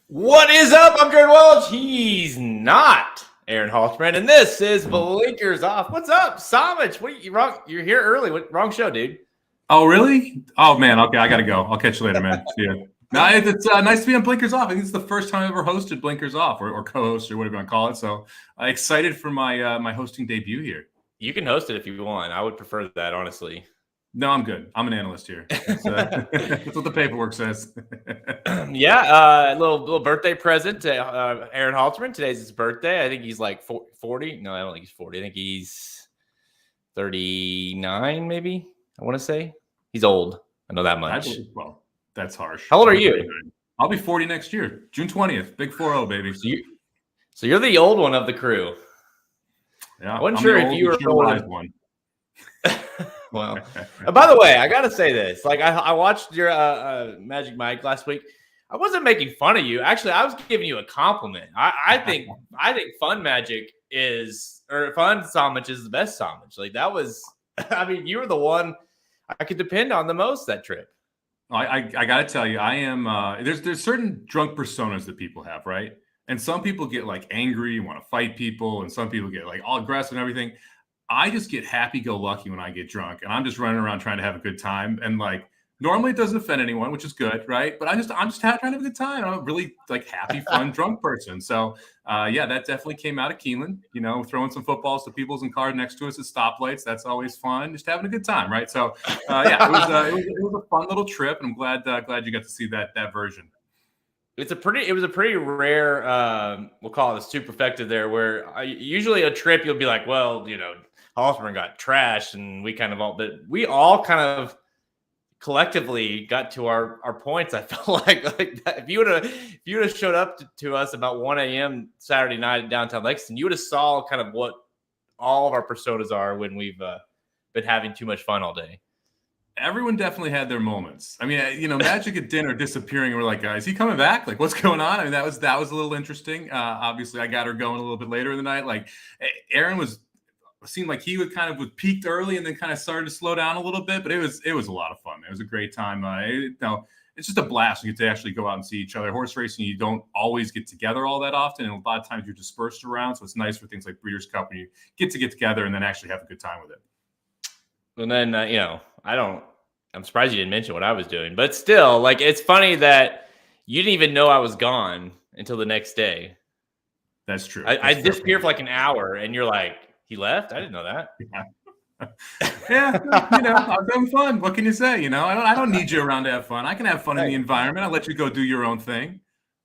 What is up? I'm Jared Welch. He's not Aaron Halterman, and this is Blinkers Off. What's up, Somich? What you wrong? You're here early. Wrong show, dude. Oh, really? Oh, man. Okay, I got to go. I'll catch you later, man. See ya. No, it's nice to be on Blinkers Off. I think it's the first time I've ever hosted Blinkers Off or co-host or whatever you want to call it. So excited for my my hosting debut here. You can host it if you want. I would prefer that, honestly. No, I'm good. I'm an analyst here. That's what the paperwork says. Yeah, little birthday present to Aaron Halterman. Today's his birthday. I think he's like 40. No, I don't think he's 40. I think he's 39, maybe. I want to say he's old. I know that much. Well, that's harsh. How old are you? I'll be 40 next year, June 20th. Big 4-0, baby. So you're the old one of the crew. Yeah, I wasn't sure if you were the wise one. Well, by the way, I gotta say this. Like, I watched your Magic Mike last week. I wasn't making fun of you. Actually, I was giving you a compliment. I think fun magic fun Somich is the best Somich. Like, that was. I mean, you were the one I could depend on the most that trip. I got to tell you, I am. There's certain drunk personas that people have, right? And some people get like angry and want to fight people, and some people get like all aggressive and everything. I just get happy-go-lucky when I get drunk, and I'm just running around trying to have a good time. And like normally it doesn't offend anyone, which is good, right? But I'm just trying to have a good time. I'm a really like happy, fun drunk person. So yeah, that definitely came out of Keeneland. You know, throwing some footballs to people's in cars next to us at stoplights. That's always fun. Just having a good time, right? So yeah, it was a fun little trip, and I'm glad you got to see that version. It was a pretty rare, we'll call it a superfecta there, where usually a trip you'll be like, well, you know, Halterman got trashed, and we all kind of collectively got to our points. I felt like that. If you would have showed up to us about 1 a.m. Saturday night in downtown Lexington, you would have saw kind of what all of our personas are when we've been having too much fun all day. Everyone definitely had their moments. I mean, you know, Magic at dinner disappearing. We're like, is he coming back? Like, what's going on? I mean, that was a little interesting. Obviously, I got her going a little bit later in the night. Like, Aaron seemed like he was peaked early and then kind of started to slow down a little bit. But it was a lot of fun. It was a great time. It's just a blast. You get to actually go out and see each other. Horse racing, you don't always get together all that often, and a lot of times you're dispersed around. So it's nice for things like Breeders' Cup when you get together and then actually have a good time with it. And then, you know, I'm surprised you didn't mention what I was doing, but still, like, it's funny that you didn't even know I was gone until the next day. That's true. I disappeared for like an hour, and you're like, he left? I didn't know that. Yeah, you know, I'm having fun. What can you say? You know, I don't need you around to have fun. I can have fun in the environment. I'll let you go do your own thing.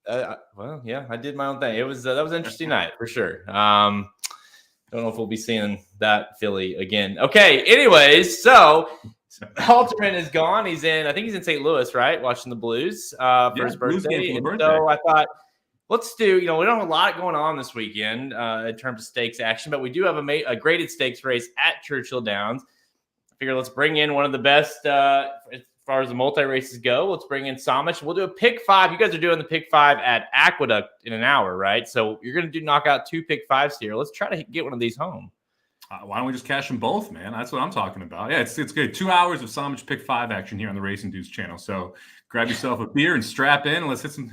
Well, yeah, I did my own thing. It was that was an interesting night for sure. Don't know if we'll be seeing that Philly again. Okay, anyways, so Halterman is gone. I think he's in St. Louis, right? Watching the Blues for his birthday. So I thought, let's do, you know, we don't have a lot going on this weekend in terms of stakes action, but we do have a graded stakes race at Churchill Downs. I figure let's bring in one of the best as far as the multi-races go. Let's bring in Somich. We'll do a pick five. You guys are doing the pick five at Aqueduct in an hour, right? So you're going to knock out 2 pick fives here. Let's try to get one of these home. Why don't we just cash them both, man? That's what I'm talking about. Yeah, it's good. 2 hours of Somich pick five action here on the Racing Dudes channel. So grab yourself a beer and strap in, and let's hit some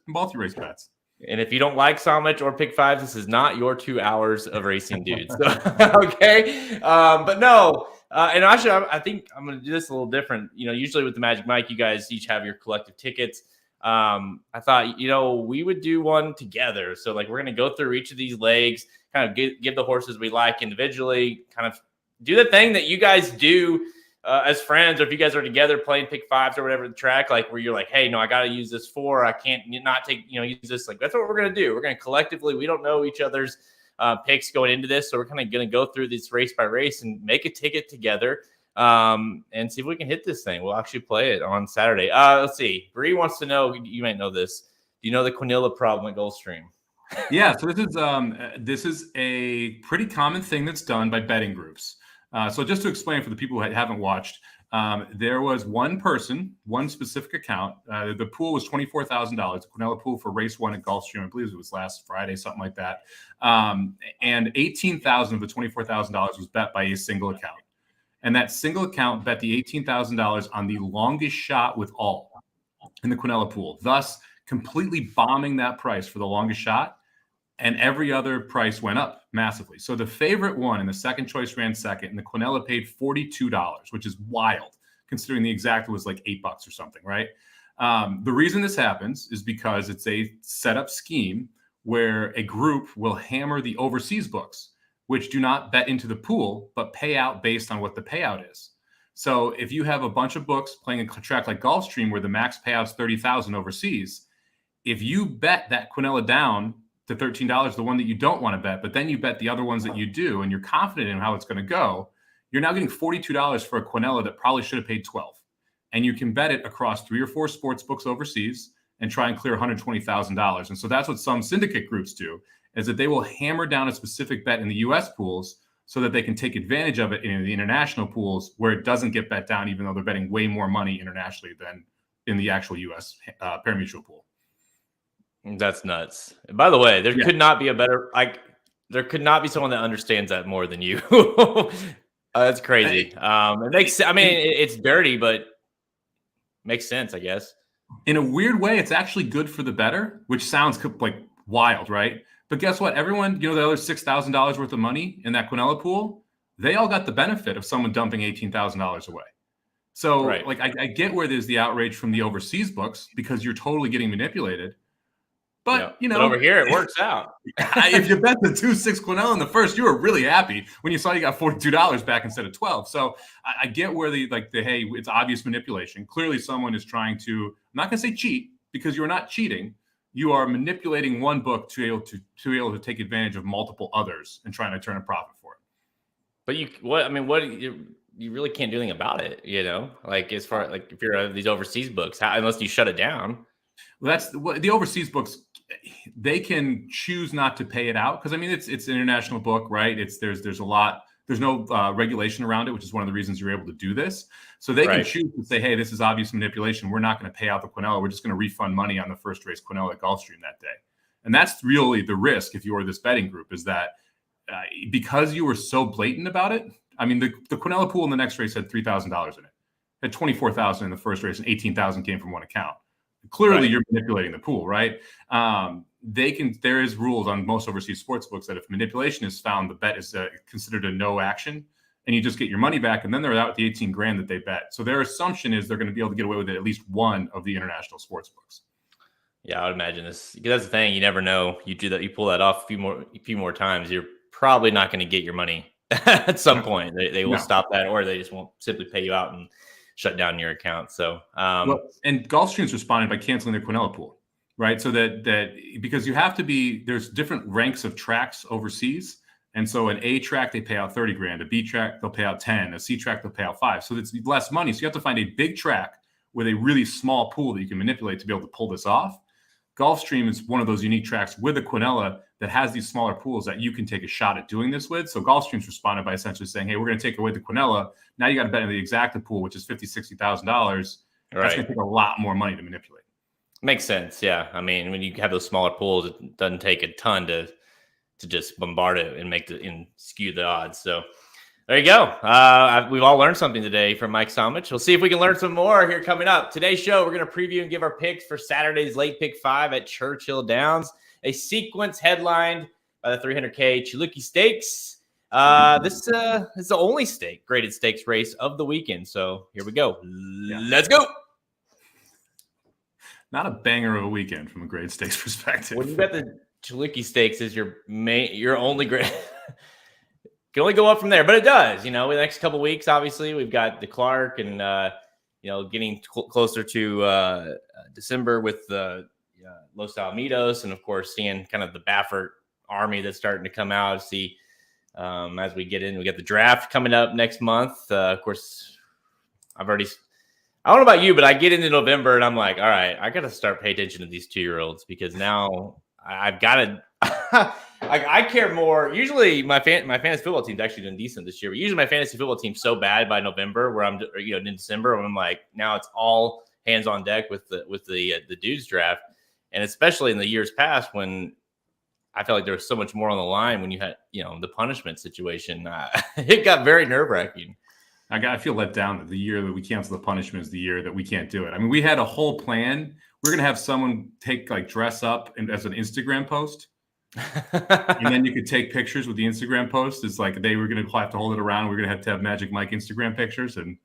multi race bets. And if you don't like Somich or pick fives, this is not your 2 hours of Racing Dudes. So, okay, but no. And actually, I think I'm going to do this a little different. You know, usually with the Magic Mike, you guys each have your collective tickets. I thought, you know, we would do one together. So, like, we're going to go through each of these legs, kind of give the horses we like individually, kind of do the thing that you guys do as friends, or if you guys are together playing pick fives or whatever the track, like where you're like, hey, no, I got to use this 4. I can't not take, you know, use this. Like, that's what we're going to do. We're going to collectively, we don't know each other's picks going into this. So we're kind of going to go through this race by race and make a ticket together and see if we can hit this thing. We'll actually play it on Saturday. Let's see. Bree wants to know, you might know this. Do you know the quinella problem at Gulfstream? Yeah, so this is a pretty common thing that's done by betting groups. So just to explain for the people who haven't watched, there was one specific account. The pool was $24,000, the quinella pool for race 1 at Gulfstream. I believe it was last Friday, something like that. And $18,000 of the $24,000 was bet by a single account. And that single account bet the $18,000 on the longest shot with all in the quinella pool, thus completely bombing that price for the longest shot. And every other price went up massively. So the favorite one and the second choice ran second, and the quinella paid $42, which is wild, considering the exact was like $8 or something, right? The reason this happens is because it's a setup scheme where a group will hammer the overseas books, which do not bet into the pool, but pay out based on what the payout is. So if you have a bunch of books playing a track like Gulfstream where the max payout's $30,000 overseas, if you bet that quinella down to $13, the one that you don't want to bet, but then you bet the other ones that you do, and you're confident in how it's going to go, you're now getting $42 for a quinella that probably should have paid $12. And you can bet it across 3 or 4 sports books overseas and try and clear $120,000. And so that's what some syndicate groups do, is that they will hammer down a specific bet in the U.S. pools so that they can take advantage of it in the international pools where it doesn't get bet down, even though they're betting way more money internationally than in the actual U.S. pari-mutuel pool. That's nuts. By the way, there could not be a better, there could not be someone that understands that more than you. That's crazy. It makes, I mean, it's dirty, but makes sense, I guess. In a weird way, it's actually good for the bettor, which sounds like wild, right? But guess what? Everyone, the other $6,000 worth of money in that quinella pool, they all got the benefit of someone dumping $18,000 away. So, I get where there's the outrage from the overseas books because you're totally getting manipulated. But, but over here, it works out. If you bet the 2-6 quinella in the first, you were really happy when you saw you got $42 back instead of $12. So I get where hey, it's obvious manipulation. Clearly, someone is trying to, I'm not going to say cheat, because you're not cheating. You are manipulating one book to be able to take advantage of multiple others and trying to turn a profit for it. But you really can't do anything about it, as far if you're these overseas books, unless you shut it down. Well, that's what the overseas books, they can choose not to pay it out because it's an international book, right? There's no regulation around it, which is one of the reasons you're able to do this. So they can choose to say, hey, this is obvious manipulation. We're not going to pay out the quinella. We're just going to refund money on the first race quinella at Gulfstream that day. And that's really the risk if you're this betting group, is that because you were so blatant about it. The quinella pool in the next race had $3,000 in it. It had $24,000 in the first race and $18,000 came from one account. Clearly, you're manipulating the pool, right? There is rules on most overseas sports books that if manipulation is found, the bet is considered a no action, and you just get your money back, and then they're out with the $18,000 that they bet. So their assumption is they're going to be able to get away with it at least one of the international sports books. Yeah, I would imagine this, because that's the thing. You never know. You do that, you pull that off a few more times, you're probably not going to get your money at some point. They will stop that, or they just won't simply pay you out and shut down your account. So, and Gulfstream's responded by canceling their quinella pool, right? So that because you have to there's different ranks of tracks overseas. And so an A track, they pay out $30,000, a B track, they'll pay out 10, a C track, they'll pay out 5. So it's less money. So you have to find a big track with a really small pool that you can manipulate to be able to pull this off. Gulfstream is one of those unique tracks with a quinella that has these smaller pools that you can take a shot at doing this with. So Gulfstream's responded by essentially saying, hey, we're going to take away the quinella. Now you got to bet in the exacta pool, which is $50,000, $60,000. That's going to take a lot more money to manipulate. Makes sense. Yeah. When you have those smaller pools, it doesn't take a ton to just bombard it and skew the odds. So there you go. We've all learned something today from Mike Somich. We'll see if we can learn some more here coming up. Today's show, we're going to preview and give our picks for Saturday's late pick 5 at Churchill Downs, a sequence headlined by the 300K Chilukki Stakes. This is the only graded stakes race of the weekend. So here we go. Let's go. Not a banger of a weekend from a grade stakes perspective. When you bet the Chilukki Stakes is your only grade. Can only go up from there, but it does. In the next couple of weeks, obviously, we've got the Clark and getting closer to December with Los Alamitos, and of course, seeing kind of the Baffert army that's starting to come out. See, as we get in, we got the draft coming up next month. Of course, I don't know about you, but I get into November and I'm like, all right, I got to start paying attention to these 2-year-olds because now I've got to. I care more. Usually, my fantasy football team's actually doing decent this year. But usually, my fantasy football team's so bad by November, where I'm in December, when I'm like, now it's all hands on deck with the dudes draft, and especially in the years past when I felt like there was so much more on the line when you had the punishment situation. It got very nerve wracking. I feel let down that the year that we cancel the punishment is the year that we can't do it. We had a whole plan we're going to have someone dress up as an Instagram post. And then you could take pictures with the Instagram post. It's like they were going to have to hold it around. We're going to have Magic Mike Instagram pictures, and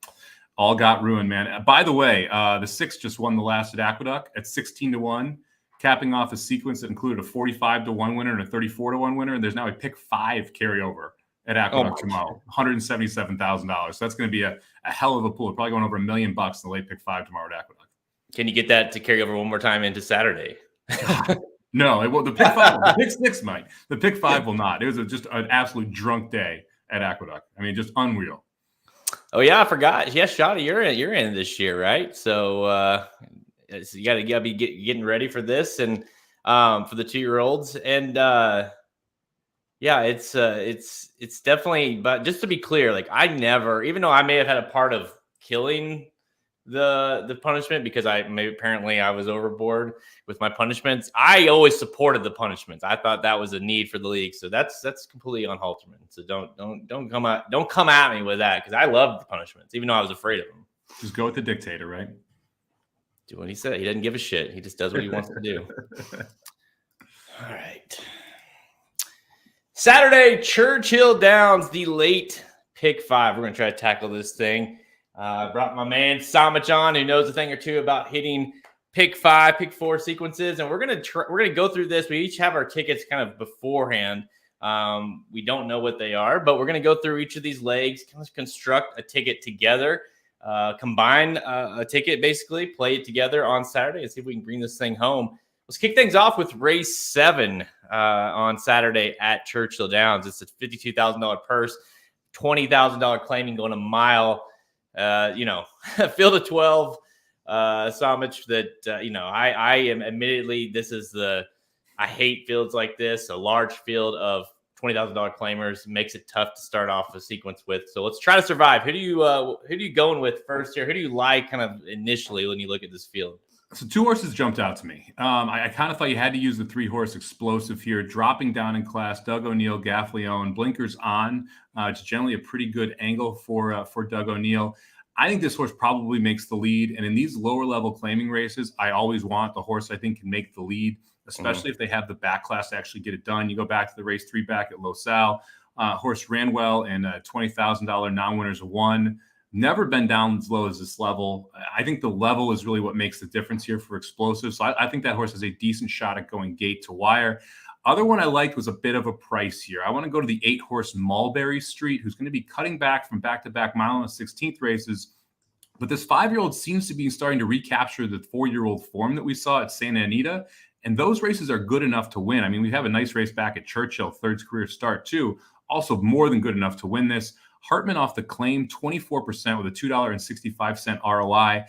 all got ruined, man. By the way, the 6 just won the last at Aqueduct at 16-1, capping off a sequence that included a 45-1 winner and a 34-1 winner. And there's now a pick 5 carryover at Aqueduct tomorrow, $177,000. So that's going to be a hell of a pool. Probably going over $1 million in the late pick 5 tomorrow at Aqueduct. Can you get that to carry over one more time into Saturday? No, the pick 5, the pick 6 might. The pick 5 will not. It was just an absolute drunk day at Aqueduct. I mean, just unreal. Oh yeah, I forgot. Yeah, Shotty, you're in this year, right? So, so you gotta be getting ready for this and for the 2-year-olds. And yeah, it's definitely. But just to be clear, like I never, even though I may have had a part of killing the punishment because apparently I was overboard with my punishments. I always supported the punishments. I thought that was a need for the league. So that's completely on Halterman. So don't come at me with that because I love the punishments, even though I was afraid of them. Just go with the dictator, right? Do what he said. He doesn't give a shit. He just does what he wants to do. All right. Saturday, Churchill Downs, the late pick 5. We're gonna try to tackle this thing. Brought my man Somich on, who knows a thing or two about hitting pick 5, pick 4 sequences, and we're gonna go through this. We each have our tickets kind of beforehand. We don't know what they are, but we're gonna go through each of these legs, kind of construct a ticket together, combine a ticket, basically play it together on Saturday, and see if we can bring this thing home. Let's kick things off with race 7 on Saturday at Churchill Downs. It's a $52,000 purse, $20,000 claiming going a mile. Field of 12, Somich that, I am admittedly, I hate fields like this. A large field of $20,000 claimers makes it tough to start off a sequence with. So let's try to survive. Who do you going with first here? Who do you like kind of initially when you look at this field? So 2 horses jumped out to me. I kind of thought you had to use the 3-horse explosive here, dropping down in class. Doug O'Neill, Gaff Leone, blinkers on. It's generally a pretty good angle for Doug O'Neill. I think this horse probably makes the lead. And in these lower level claiming races, I always want the horse I think can make the lead, especially if they have the back class to actually get it done. You go back to the race 3 back at Los Al. Horse ran well and $20,000 non-winners won. Never been down as low as this level. I think the level is really what makes the difference here for explosive. So I think that horse has a decent shot at going gate to wire. Other one I liked was a bit of a price here. I want to go to the 8-horse Mulberry Street, who's going to be cutting back from back-to-back mile and 16th races. But this 5-year-old seems to be starting to recapture the 4-year-old form that we saw at Santa Anita. And those races are good enough to win. I mean, we have a nice race back at Churchill, 3rd career start too. Also more than good enough to win this. Hartman off the claim, 24% with a $2.65 ROI.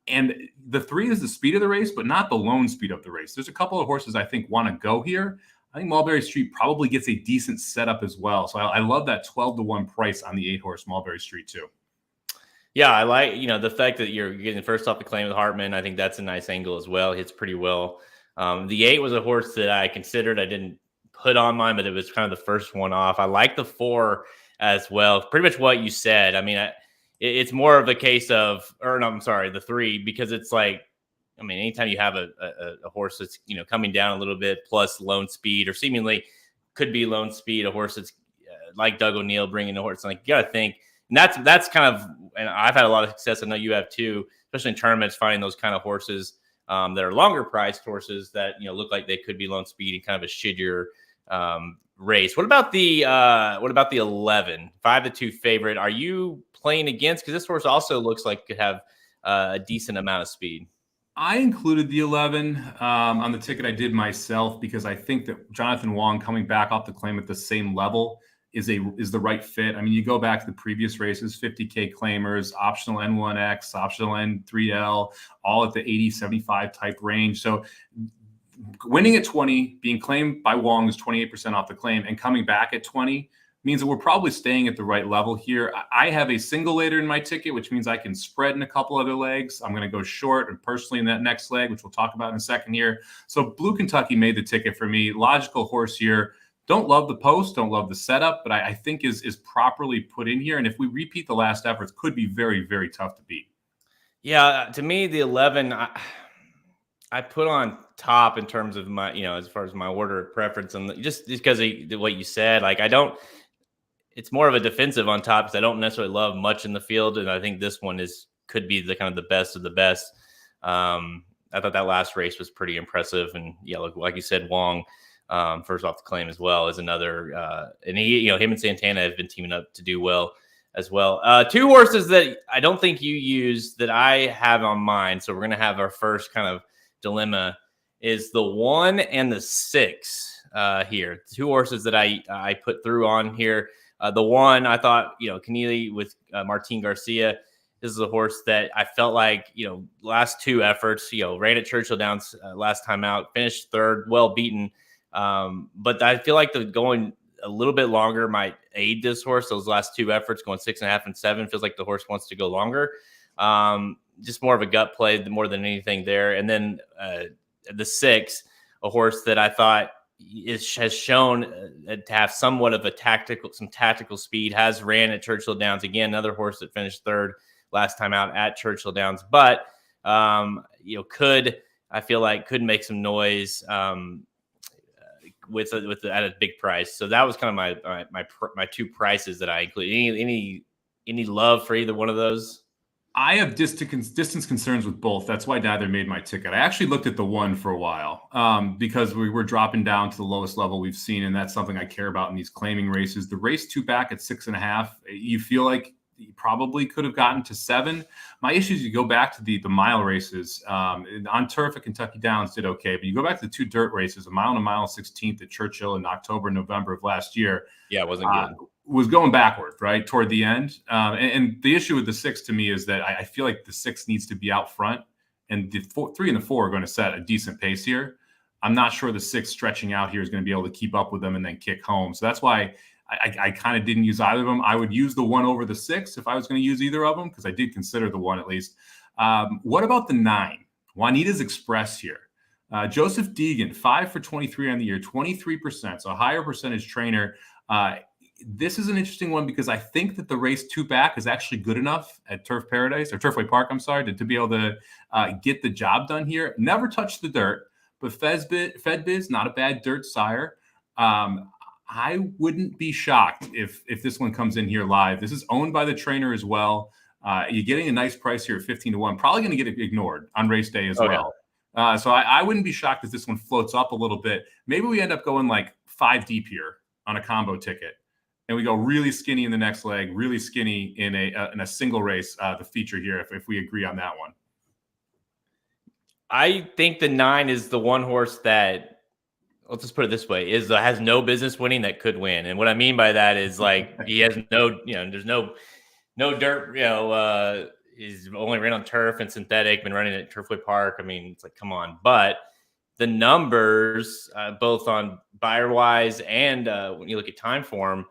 And the 3 is the speed of the race, but not the lone speed of the race. There's a couple of horses I think want to go here. I think Mulberry Street probably gets a decent setup as well. So I love that 12-1 price on the 8-horse Mulberry Street too. Yeah, I like, the fact that you're getting first off the claim with Hartman. I think that's a nice angle as well. Hits pretty well. The 8 was a horse that I considered. I didn't put on mine, but it was kind of the first one off. I like the 4 as well. Pretty much what you said. I mean, it's more of a case of, the 3, because it's like, I mean, anytime you have a horse that's, coming down a little bit plus lone speed or seemingly could be lone speed, a horse that's like Doug O'Neill bringing a horse, like you got to think, and that's kind of, and I've had a lot of success. I know you have too, especially in tournaments, finding those kind of horses that are longer priced horses that, look like they could be lone speed and kind of a shittier race. What about the 11 5-2 favorite? Are you playing against? Because this horse also looks like it could have a decent amount of speed. I included the 11 on the ticket I did myself because I think that Jonathan Wong coming back off the claim at the same level is the right fit. I mean, you go back to the previous races, 50K claimers, optional N1X, optional N3L, all at the 80-75 type range. So winning at 20, being claimed by Wong is 28% off the claim, and coming back at 20 means that we're probably staying at the right level here. I have a single later in my ticket, which means I can spread in a couple other legs. I'm going to go short and personally in that next leg, which we'll talk about in a second here. So Blue Kentucky made the ticket for me. Logical horse here. Don't love the post, don't love the setup, but I think is properly put in here. And if we repeat the last efforts, could be very, very tough to beat. Yeah, to me, the 11, I put on top in terms of my, as far as my order of preference, and just because of what you said, like it's more of a defensive on top because I don't necessarily love much in the field, and I think this one could be the kind of the best of the best. I thought that last race was pretty impressive, and yeah, like you said, Wong, first off the claim as well, is another, and him and Santana have been teaming up to do well as well. Two horses that I don't think you use that I have on mine, so we're gonna have our first kind of dilemma is the 1 and the 6 here. Two horses that I put through on here. The 1 I thought, Keneally with Martin Garcia. This is a horse that I felt like, last two efforts, ran at Churchill Downs last time out, finished third, well beaten. But I feel like the going a little bit longer might aid this horse. Those last two efforts going 6.5 and 7 feels like the horse wants to go longer. Just more of a gut play more than anything there. And then the 6, a horse that I thought has shown to have somewhat of some tactical speed, has ran at Churchill Downs. Again, another horse that finished third last time out at Churchill Downs, but could make some noise with at a big price. So that was kind of my two prices that I included. Any love for either one of those? I have distance concerns with both. That's why neither made my ticket. I actually looked at the 1 for a while because we were dropping down to the lowest level we've seen, and that's something I care about in these claiming races. The race 2 back at 6.5, you feel like you probably could have gotten to 7. My issue is you go back to the mile races on turf at Kentucky Downs did okay, but you go back to the 2 dirt races, a mile and a mile 16th at Churchill in October, November of last year. Yeah, it wasn't good. Was going backward, right, toward the end. And the issue with the 6 to me is that I feel like the 6 needs to be out front, and the 3 and the 4 are going to set a decent pace here. I'm not sure the 6 stretching out here is going to be able to keep up with them and then kick home. So that's why I kind of didn't use either of them. I would use the 1 over the 6 if I was going to use either of them, because I did consider the 1 at least. What about the 9? Juanita's Express here. Joseph Deegan, 5 for 23 on the year, 23%, so a higher percentage trainer. This is an interesting one because I think that the race 2 back is actually good enough at Turfway Park, to be able to get the job done here. Never touched the dirt, but Fedbiz, not a bad dirt sire. I wouldn't be shocked if this one comes in here live. This is owned by the trainer as well. You're getting a nice price here at 15-1. Probably going to get ignored on race day as well. Yeah. So I wouldn't be shocked if this one floats up a little bit. Maybe we end up going like 5 deep here on a combo ticket, and we go really skinny in the next leg, really skinny in a single race, the feature here, if we agree on that one. I think the 9 is the one horse that, let's just put it this way, has no business winning that could win. And what I mean by that is, like, he has there's no dirt, he's only ran on turf and synthetic, been running at Turfway Park. I mean, it's like, come on. But the numbers, both on buyer-wise and when you look at time form,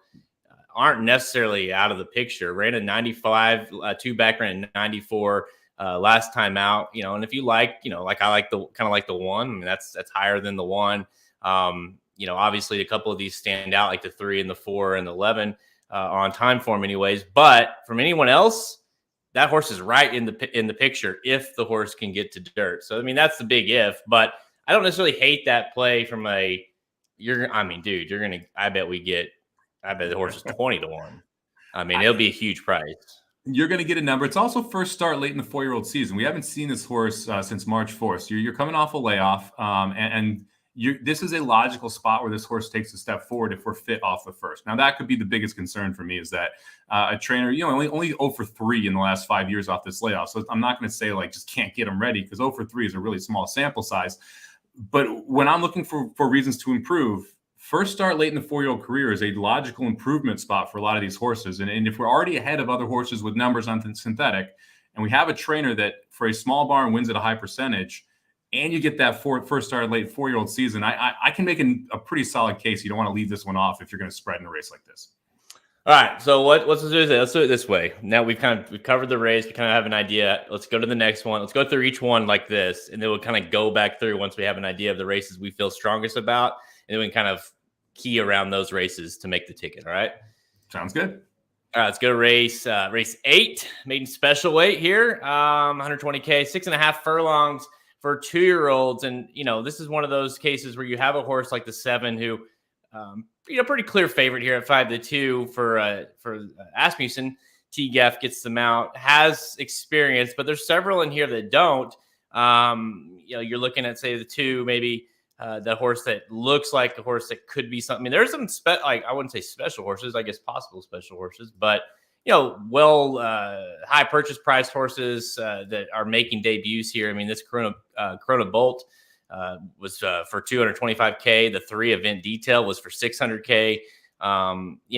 aren't necessarily out of the picture. Ran a 95, 2 back ran a 94 last time out, and if you like, I like the 1. I mean, that's higher than the 1. Obviously a couple of these stand out, like the 3 and the 4 and the 11 on time form anyways, but from anyone else, that horse is right in the picture if the horse can get to dirt. So, I mean, that's the big if, but I don't necessarily hate that play from I bet the horse is 20-1. I mean, it'll be a huge price. You're going to get a number. It's also first start late in the 4-year-old season. We haven't seen this horse since March 4th. So you're coming off a layoff, and this is a logical spot where this horse takes a step forward if we're fit off the first. Now, that could be the biggest concern for me, is that a trainer, only 0 for 3 in the last 5 years off this layoff. So I'm not going to say, like, just can't get him ready, because 0 for 3 is a really small sample size. But when I'm looking for reasons to improve, first start late in the 4-year-old career is a logical improvement spot for a lot of these horses. And if we're already ahead of other horses with numbers on synthetic, and we have a trainer that for a small barn wins at a high percentage, and you get that first start late 4-year-old season, I can make a pretty solid case. You don't want to leave this one off if you're going to spread in a race like this. All right, so let's do this. Let's do it this way. Now we've covered the race. We kind of have an idea. Let's go to the next one. Let's go through each one like this, and then we'll kind of go back through once we have an idea of the races we feel strongest about, and then we can kind of key around those races to make the ticket. All right. Sounds good. All right, let's go to race 8, maiden special weight here. 120K, 6.5 furlongs, for 2-year-olds. And, this is one of those cases where you have a horse like the 7 who, pretty clear favorite here at 5-2 for Asmussen. T-Geff gets them out, has experience, but there's several in here that don't. You're looking at, say, the 2, maybe the horse that looks like a horse that could be something. I mean, there's some I wouldn't say special horses, I guess possible special horses, but high purchase price horses that are making debuts here. I mean, this Corona Bolt was for $225K. The 3 Event Detail was for $600K.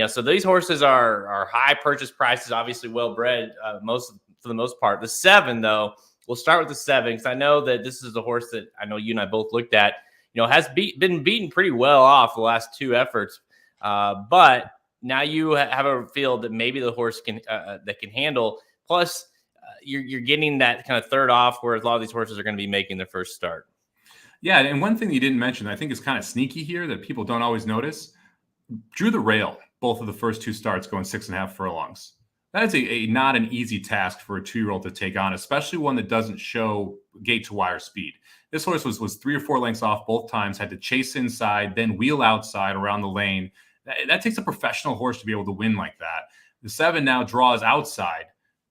So these horses are high purchase prices, obviously well bred, for the most part. The 7, though, we'll start with the 7 because I know that this is a horse that I know you and I both looked at. Has been beaten pretty well off the last 2 efforts, but now you have a field that maybe the horse can handle. Plus, you're getting that kind of third off, where a lot of these horses are going to be making their first start. Yeah, and one thing you didn't mention, I think is kind of sneaky here that people don't always notice. Drew the rail both of the first 2 starts going 6.5 furlongs. That is not an easy task for a 2-year-old to take on, especially one that doesn't show gate to wire speed. This horse was 3 or 4 lengths off both times, had to chase inside, then wheel outside around the lane. That takes a professional horse to be able to win like that. The 7 now draws outside,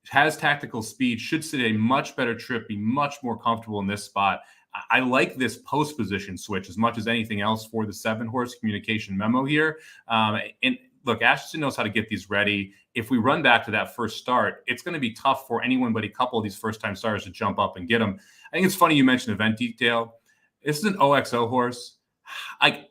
has tactical speed, should sit a much better trip, be much more comfortable in this spot. I like this post position switch as much as anything else for the 7 horse communication memo here. And look, Ashton knows how to get these ready. If we run back to that first start, it's going to be tough for anyone but a couple of these first-time starters to jump up and get them. I think it's funny you mentioned Event Detail. This is an OXO horse. I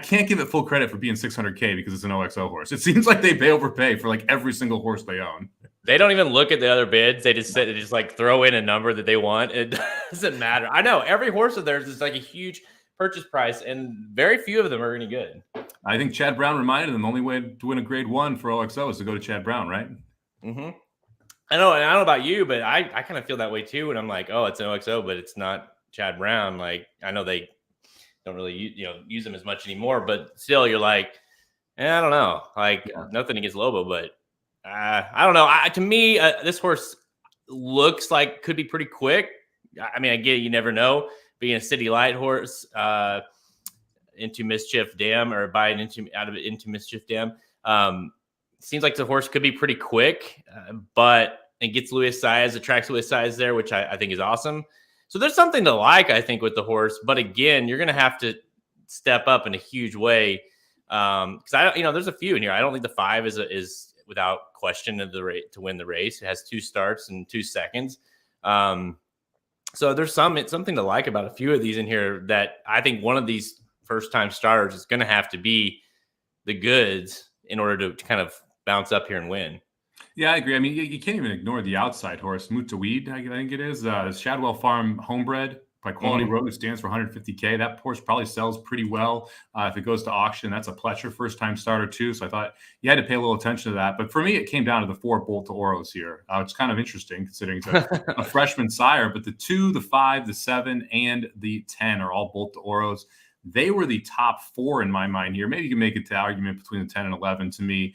can't give it full credit for being $600K because it's an OXO horse. It seems like they overpay for like every single horse they own. They don't even look at the other bids. They just like throw in a number that they want. It doesn't matter. I know every horse of theirs is like a huge purchase price, and very few of them are any good. I think Chad Brown reminded them the only way to win a grade 1 for OXO is to go to Chad Brown, right? Mm-hmm. I know, and I don't know about you, but I kind of feel that way too. And I'm like, oh, it's an OXO, but it's not Chad Brown. Like, I know they don't really use them as much anymore, but still, you're like, I don't know. Like, nothing against Lobo, but I don't know. To me, this horse looks like could be pretty quick. I mean, I get it, you never know. Being a City Light horse into Mischief Dam or buying into Mischief Dam. Seems like the horse could be pretty quick, but it gets Louis Saez, attracts Louis Saez there, which I think is awesome. So there's something to like, I think, with the horse. But again, you're going to have to step up in a huge way. Because there's a few in here. I don't think the 5 is without question to win the race. It has 2 starts and 2 seconds. So there's something to like about a few of these in here that I think one of these first-time starters is going to have to be the goods in order to kind of bounce up here and win. Yeah, I agree. I mean, you can't even ignore the outside horse, Mutaweed, I think it is. Shadwell Farm homebred by Quality Road, who stands for $150K. That horse probably sells pretty well. If it goes to auction, that's a Pletcher first-time starter too. So I thought you had to pay a little attention to that. But for me, it came down to the 4 Bolt to Oros here. It's kind of interesting considering it's a freshman sire. But the 2, the 5, the 7, and the 10 are all Bolt to Oros. They were the top 4 in my mind here. Maybe you can make it to argument between the 10 and 11 to me.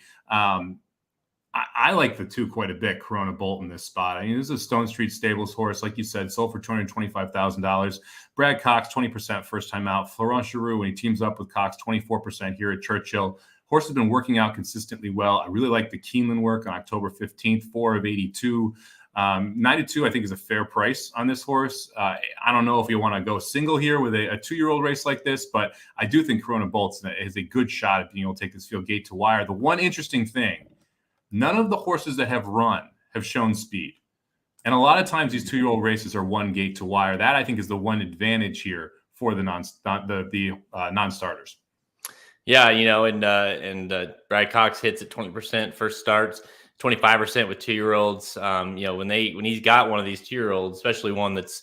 I like the 2 quite a bit, Corona Bolt, in this spot. I mean, this is a Stone Street Stables horse, like you said, sold for $225,000. Brad Cox, 20% first time out. Florent Giroux, when he teams up with Cox, 24% here at Churchill. Horse has been working out consistently well. I really like the Keeneland work on October 15th, 4 of 82. 92, I think, is a fair price on this horse. I don't know if you want to go single here with a 2-year-old race like this, but I do think Corona Bolt is a good shot at being able to take this field gate to wire. The one interesting thing, none of the horses that have run have shown speed. And a lot of times these 2-year-old races are one gate to wire. That, I think, is the one advantage here for the non-starters. Yeah, and Brad Cox hits at 20% first starts, 25% with 2-year-olds. When he's got one of these 2-year-olds, especially one that's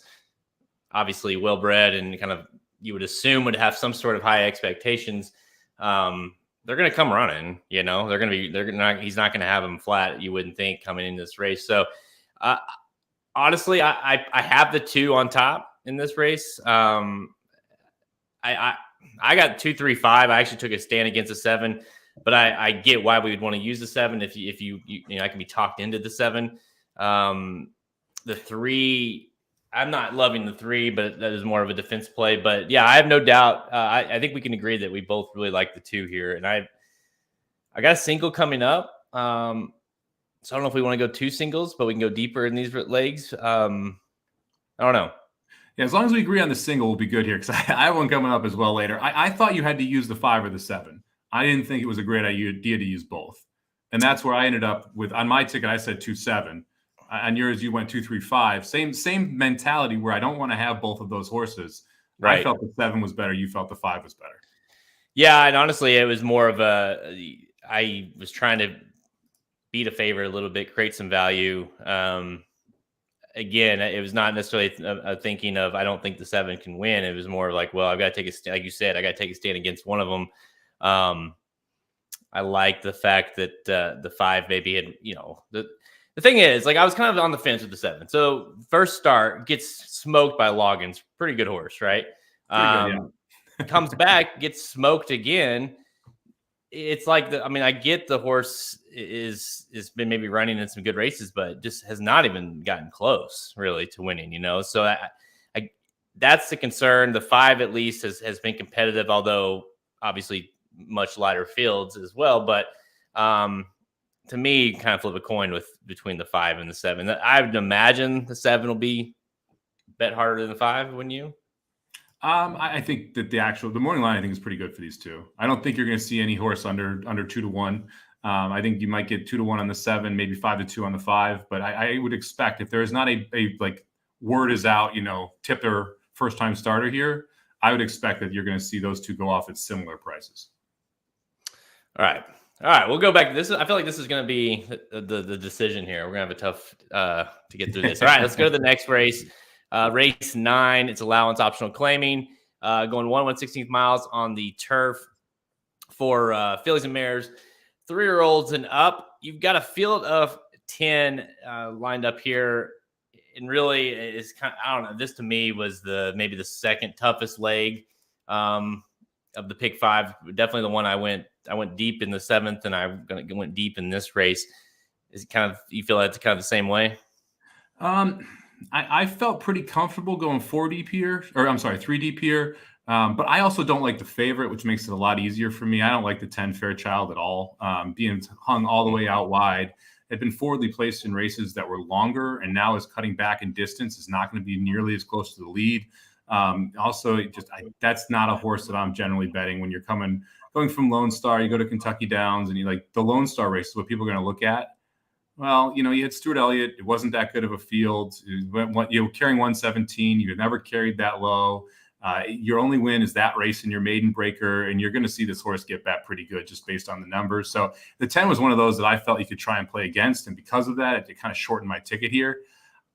obviously well-bred and kind of you would assume would have some sort of high expectations, they're going to come running. He's not going to have them flat, you wouldn't think, coming into this race. So honestly, I have the 2 on top in this race. I got 2, 3, 5. I actually took a stand against the 7, but I get why we would want to use the 7 if you I can be talked into the 7. The 3, I'm not loving the 3, but that is more of a defense play. But yeah, I have no doubt. I think we can agree that we both really like the 2 here. And I got a single coming up. So I don't know if we want to go 2 singles, but we can go deeper in these legs. I don't know. Yeah, as long as we agree on the single, we'll be good here because I have one coming up as well later. I thought you had to use the 5 or the 7. I didn't think it was a great idea to use both. And that's where I ended up with, on my ticket, I said 2-7. On yours, you went 2-3-5. Same mentality where I don't want to have both of those horses. Right. I felt the 7 was better. You felt the 5 was better. Yeah, and honestly, it was more of I was trying to beat a favorite a little bit, create some value. Again, it was not necessarily a thinking of I don't think the 7 can win. It was more like, well, I've got to take a stand. Like you said, I got to take a stand against one of them. I like the fact that the 5 maybe had, the thing is, like, I was kind of on the fence with the 7. So first start gets smoked by Loggins, pretty good horse, right? Pretty good, yeah. Comes back, gets smoked again. It's like I get the horse is been maybe running in some good races, but just has not even gotten close really to winning, So I that's the concern. The 5 at least has been competitive, although obviously much lighter fields as well. But to me, kind of flip a coin between the 5 and the 7. I would imagine the 7 will be bet harder than the 5, wouldn't you? I think that the morning line I think is pretty good for these 2. I don't think you're going to see any horse under 2-1. I think you might get 2-1 on the 7, maybe 5-2 on the 5. But I would expect if there is not a like word is out, tipper first time starter here, I would expect that you're going to see those 2 go off at similar prices. All right. We'll go back to this. I feel like this is going to be the decision here. We're going to have a tough to get through this. All right, let's go to the next race. Race 9, it's allowance optional claiming, going 1/1/16 miles on the turf for fillies and mares, 3-year-olds and up. You've got a field of 10 lined up here, and really is kind of, I don't know. This to me was maybe the second toughest leg of the pick 5. Definitely the one I went deep in the 7th, and I went deep in this race. Is it kind of, you feel that's kind of the same way? I felt pretty comfortable going 4 deep here, or I'm sorry, 3 deep here. But I also don't like the favorite, which makes it a lot easier for me. I don't like the 10 Fairchild at all. Being hung all the way out wide, had been forwardly placed in races that were longer, and now is cutting back in distance. Is not going to be nearly as close to the lead. Also, that's not a horse that I'm generally betting when you're going from Lone Star. You go to Kentucky Downs, and you like the Lone Star race is what people are going to look at. Well, you had Stuart Elliott. It wasn't that good of a field. You were carrying 117. You had never carried that low. Your only win is that race in your maiden breaker, and you're going to see this horse get back pretty good just based on the numbers. So the 10 was one of those that I felt you could try and play against, and because of that, it kind of shortened my ticket here.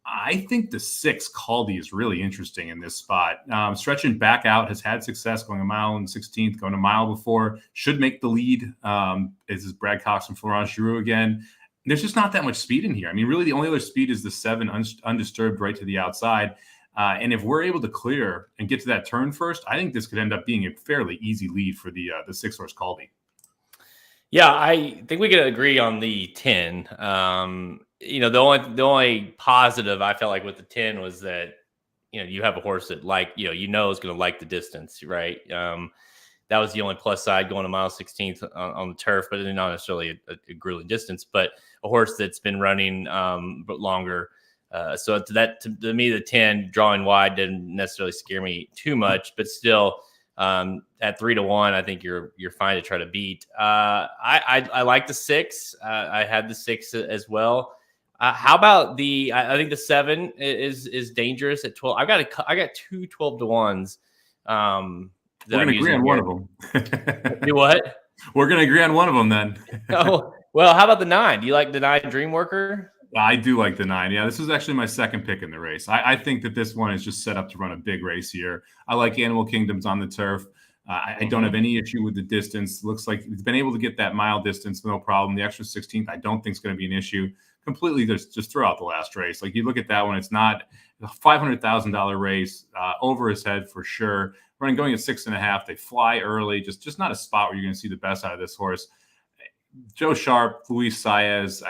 I think the 6 Caldy is really interesting in this spot. Stretching back out, has had success going 1 mile and 16th, going a mile before, should make the lead. This is Brad Cox and Florent Giroux again. There's just not that much speed in here. I mean, really, the only other speed is the 7 undisturbed right to the outside. And if we're able to clear and get to that turn first, I think this could end up being a fairly easy lead for the 6-horse Caldy. Yeah, I think we could agree on the 10. The only positive I felt like with the 10 was that you have a horse that is going to like the distance, right? That was the only plus side going 1 mile 16th on the turf, but not necessarily a grueling distance, but a horse that's been running but longer. So to me, the 10 drawing wide didn't necessarily scare me too much, but still at 3-1, I think you're fine to try to beat. I like the 6. I had the 6 as well. How about I think the 7 is dangerous at 12. I got 2 12-1s. We're going to agree on one of them. Do what? We're going to agree on one of them then. Oh, well, how about the 9? Do you like the 9 Dreamworker? I do like the 9. Yeah, this is actually my second pick in the race. I think that this one is just set up to run a big race here. I like Animal Kingdoms on the turf. I don't have any issue with the distance. Looks like it's been able to get that mile distance, no problem. The extra 16th, I don't think is going to be an issue. Completely just throw out the last race. Like you look at that one, it's not a $500,000 race, over his head for sure. Going at 6.5, they fly early. Just not a spot where you're going to see the best out of this horse. Joe Sharp, Luis Saez.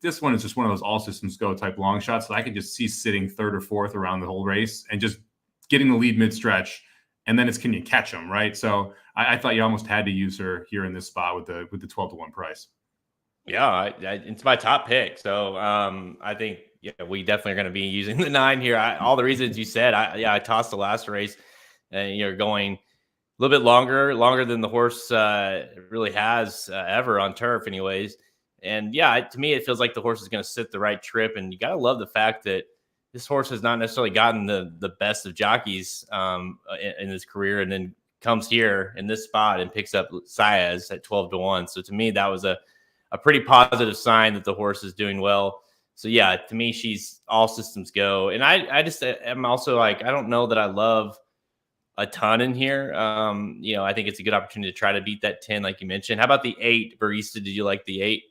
This one is just one of those all systems go type long shots that I could just see sitting third or fourth around the whole race and just getting the lead mid stretch. And then it's can you catch them, right? So I thought you almost had to use her here in this spot with the 12-1 price. Yeah, it's my top pick. So I think we definitely are going to be using the 9 here. All the reasons you said. I tossed the last race, and you're going a little bit longer than the horse really has ever on turf, anyways. And to me, it feels like the horse is going to sit the right trip, and you got to love the fact that this horse has not necessarily gotten the best of jockeys in his career, and then comes here in this spot and picks up Saez at 12-1. So to me, that was a pretty positive sign that the horse is doing well. So to me, she's all systems go. And I just am also like, I don't know that I love a ton in here. I think it's a good opportunity to try to beat that 10, like you mentioned. How about the 8, Barista? Did you like the 8?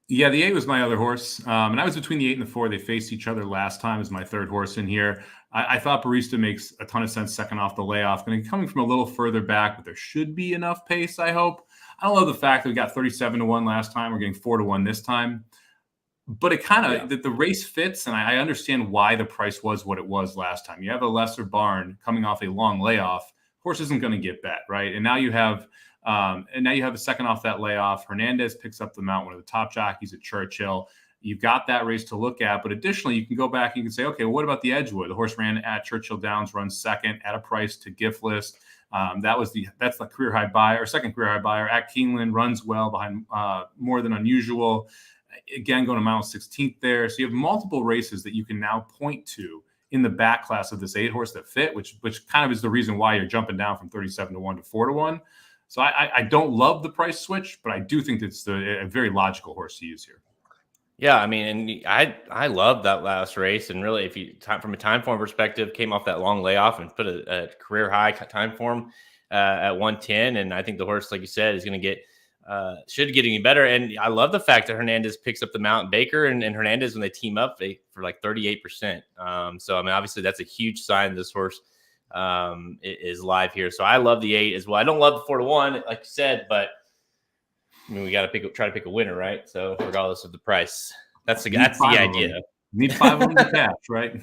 Yeah, the 8 was my other horse. And I was between the 8 and the 4. They faced each other last time as my third horse in here. I thought Barista makes a ton of sense second off the layoff. And coming from a little further back, but there should be enough pace, I hope. I don't love the fact that we got 37-1 last time. We're getting 4-1 this time. But it kind of, the race fits, and I understand why the price was what it was last time. You have a lesser barn coming off a long layoff. Horse isn't going to get bet, right? And now you have a second off that layoff. Hernandez picks up the mount, one of the top jockeys at Churchill. You've got that race to look at, but additionally, you can go back and you can say, okay, well, what about the Edgewood? The horse ran at Churchill Downs, runs second at a price to gift list. That's the career high buyer, second career high buyer at Keeneland, runs well behind more than unusual. Again, going to mile 16th there. So you have multiple races that you can now point to in the back class of this 8 horse that fit, which kind of is the reason why you're jumping down from 37-1 to 4-1. So I don't love the price switch, but I do think it's a very logical horse to use here. Yeah, I mean, and I love that last race, and really, if you from a time form perspective, came off that long layoff and put a career high time form at 110, and I think the horse, like you said, is going to get should get any better. And I love the fact that Hernandez picks up the mount. Baker and Hernandez, when they team up, for like 38%. So I mean, obviously, that's a huge sign this horse is live here. So I love the 8 as well. I don't love the 4-1, like you said, but I mean, we got to try to pick a winner, right? So regardless of the price, that's the idea. Need 5 on the cash, right?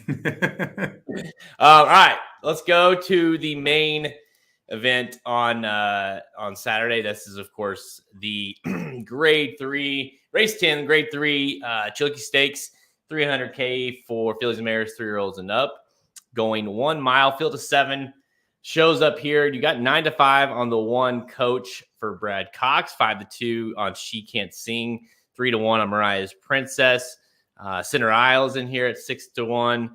All right, let's go to the main event on Saturday. This is, of course, the Grade 3 race 10, Grade 3 Chilukki Stakes, 300K for fillies and mares, 3-year-olds and up, going 1 mile, field of 7. Shows up here. You got 9-5 on the 1 coach for Brad Cox, 5-2 on She Can't Sing, 3-1 on Mariah's Princess. Center Isles in here at 6-1.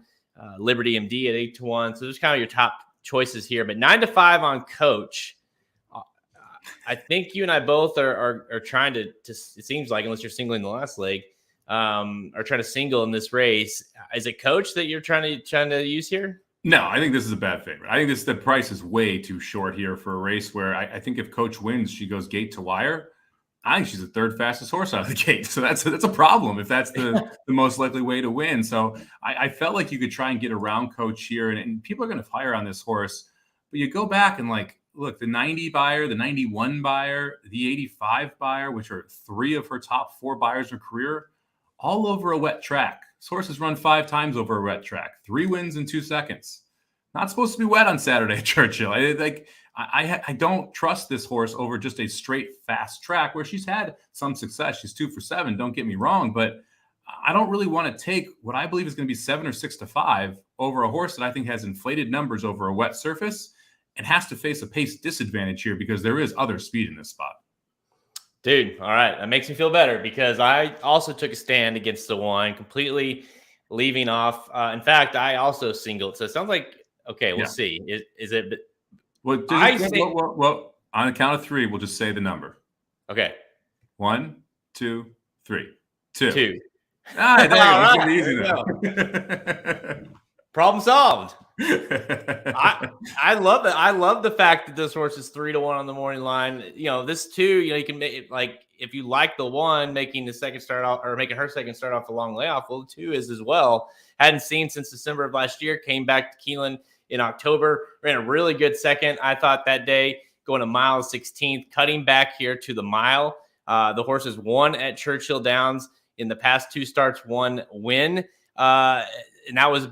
Liberty MD at 8-1. So there's kind of your top choices here. But 9-5 on coach. I think you and I both are trying to. It seems like, unless you're singling the last leg, are trying to single in this race. Is it coach that you're trying to use here? No, I think this is a bad favorite. I think the price is way too short here for a race where I think if coach wins, she goes gate to wire. I think she's the 3rd fastest horse out of the gate. So that's a problem if that's the most likely way to win. So I felt like you could try and get around coach here, and people are going to fire on this horse. But you go back and look, the 90 buyer, the 91 buyer, the 85 buyer, which are 3 of her top 4 buyers in her career, all over a wet track. This horse has run 5 times over a wet track, 3 wins in 2 seconds. Not supposed to be wet on Saturday at Churchill. I don't trust this horse over just a straight fast track where she's had some success. She's 2 for 7. Don't get me wrong, but I don't really want to take what I believe is going to be 7 or 6-5 over a horse that I think has inflated numbers over a wet surface and has to face a pace disadvantage here because there is other speed in this spot. Dude, all right. That makes me feel better because I also took a stand against the 1, completely leaving off. In fact, I also singled. So it sounds like, okay, we'll see. Is it? Well, on the count of 3, we'll just say the number. Okay. 1, 2, 3. 2. 2. There you go. Problem solved. I love that. I love the fact that this horse is 3-1 on the morning line. This 2, you can make it like if you like the 1 making the second start off or making her second start off the long layoff. Well, the 2 is as well. Hadn't seen since December of last year. Came back to Keeneland in October. Ran a really good second, I thought, that day, going a mile 16th, cutting back here to the mile. The horse has won at Churchill Downs in the past 2 starts, 1 win. And that was,